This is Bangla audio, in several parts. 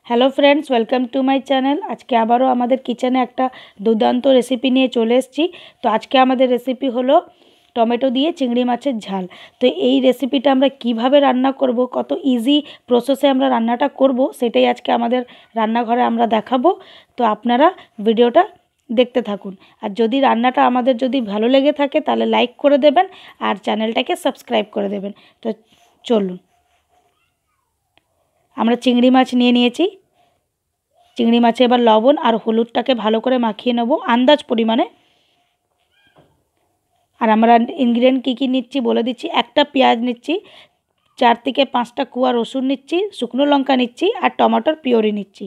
Hello friends welcome to my channel. आज के आबारो आमादेर किचेने एक दुर्दान्त रेसिपि निये चले एसेछि। तो आज के आमादेर रेसिपि हलो टमेटो दिए चिंगड़ी माछेर झाल। तो ये रेसिपिटा आमरा किभाबे रान्ना करब, कत इजी प्रसेसे आमरा रान्नाटा करब सेटाई आज के आमादेर रान्नाघरे आमरा देखाबो। तो आपनारा भिडियोटा देखते थाकुन। और जदि रान्नाटा आमादेर जदि भालो लेगे थाके ताहले लाइक करे देबेन और चैनलटाके सबस्क्राइब करे देबेन। तो चलुन আমরা চিংড়ি মাছ নিয়ে নিয়েছি। চিংড়ি মাছে এবার লবণ আর হলুদটাকে ভালো করে মাখিয়ে নেব আন্দাজ পরিমাণে। আর আমরা ইনগ্রেডিয়েন্ট কী কী নিচ্ছি বলে দিচ্ছি। একটা পেঁয়াজ নিচ্ছি, 4 থেকে 5টা কুয়া রসুন নিচ্ছি, শুকনো লঙ্কা নিচ্ছি আর টমেটোর পিউরি নিচ্ছি।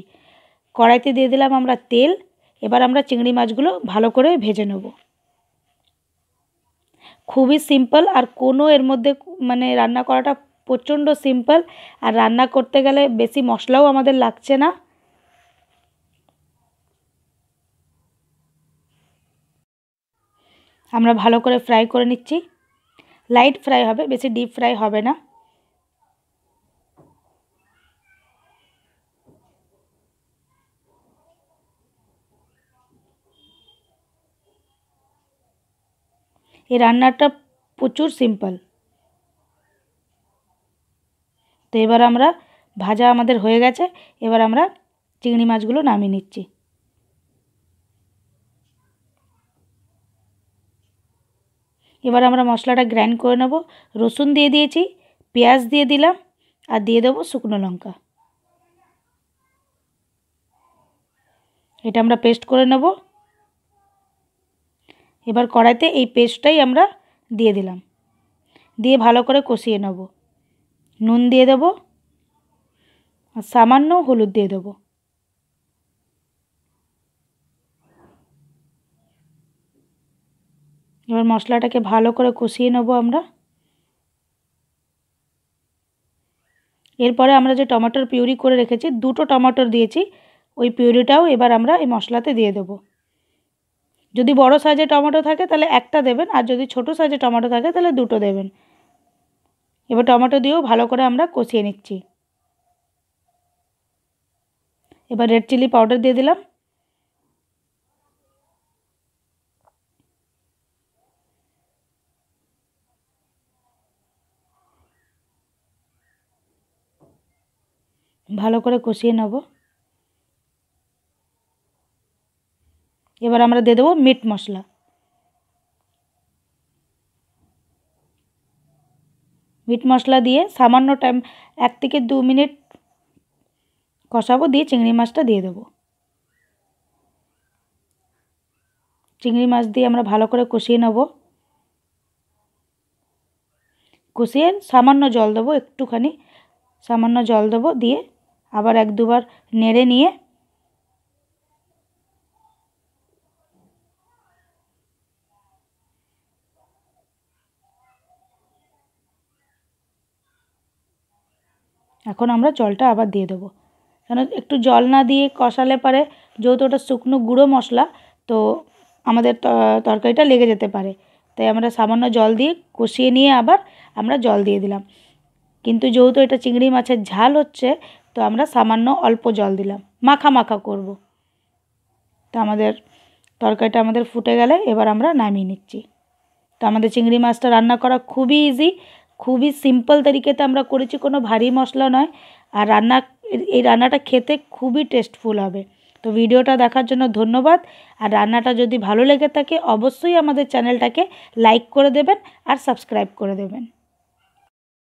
কড়াইতে দিয়ে দিলাম আমরা তেল। এবার আমরা চিংড়ি মাছগুলো ভালো করে ভেজে নেব। খুবই সিম্পল আর কোনো এর মধ্যে মানে রান্না করাটা প্রচণ্ড সিম্পল। আর রান্না করতে গেলে বেশি মশলাও আমাদের লাগছে না। আমরা ভালো করে ফ্রাই করে নিচ্ছি। লাইট ফ্রাই হবে, বেশি ডিপ ফ্রাই হবে না। এই রান্নাটা প্রচুর সিম্পল। তো এবার আমরা ভাজা আমাদের হয়ে গেছে। এবার আমরা চিংড়ি মাছগুলো নামিয়ে নিচ্ছি। এবার আমরা মশলাটা গ্রাইন্ড করে নেব। রসুন দিয়ে দিয়েছি, পেঁয়াজ দিয়ে দিলাম আর দিয়ে দেবো শুকনো লঙ্কা। এটা আমরা পেস্ট করে নেব। এবার কড়াইতে এই পেস্টটাই আমরা দিয়ে দিলাম, দিয়ে ভালো করে কষিয়ে নেব। নুন দিয়ে দেবো আর সামান্য হলুদ দিয়ে দেবো। এবার মশলাটাকে ভালো করে কষিয়ে নেব আমরা। এরপরে আমরা যে টমেটোর পিউরি করে রেখেছি, 2টো টমেটোর দিয়েছি, ওই পিউরিটাও এবার আমরা এই মশলাতে দিয়ে দেবো। যদি বড় সাইজের টমেটো থাকে তাহলে একটা দেবেন, আর যদি ছোট সাইজের টমেটো থাকে তাহলে 2টো দেবেন। এবার টমেটো দিয়েও ভালো করে আমরা কষিয়ে নিচ্ছি। এবার রেড চিলি পাউডার দিয়ে দিলাম। ভালো করে কষিয়ে নেব। এবার আমরা দিয়ে দেবো মিট মশলা। মিট মশলা দিয়ে সামান্য টাইম 1 থেকে 2 মিনিট কষাবো, দিয়ে চিংড়ি মাছটা দিয়ে দেবো। চিংড়ি মাছ দিয়ে আমরা ভালো করে কষিয়ে নেব। কষিয়ে সামান্য জল দেবো, একটুখানি সামান্য জল দেবো, দিয়ে আবার 1-2 বার নেড়ে নিয়ে এখন আমরা জলটা আবার দিয়ে দেবো। কেন একটু জল না দিয়ে কষালে পারে, যেহেতু ওটা শুকনো গুঁড়ো মশলা, তো আমাদের তরকারিটা লেগে যেতে পারে। তাই আমরা সামান্য জল দিয়ে কষিয়ে নিয়ে আবার আমরা জল দিয়ে দিলাম। কিন্তু যেহেতু এটা চিংড়ি মাছের ঝাল হচ্ছে, তো আমরা সামান্য অল্প জল দিলাম, মাখা মাখা করব। তো আমাদের তরকারিটা আমাদের ফুটে গেলে এবার আমরা নামিয়ে নিচ্ছি। তো আমাদের চিংড়ি মাছটা রান্না করা খুবই ইজি, খুবই সিম্পল তরিকাতে আমরা করেছি, কোনো ভারী মশলা নয়। আর এই রান্নাটা খেতে খুবই টেস্টফুল হবে। তো ভিডিওটা দেখার জন্য ধন্যবাদ। আর রান্নাটা যদি ভালো লেগে থাকে অবশ্যই আমাদের চ্যানেলটাকে লাইক করে দেবেন আর সাবস্ক্রাইব করে দেবেন।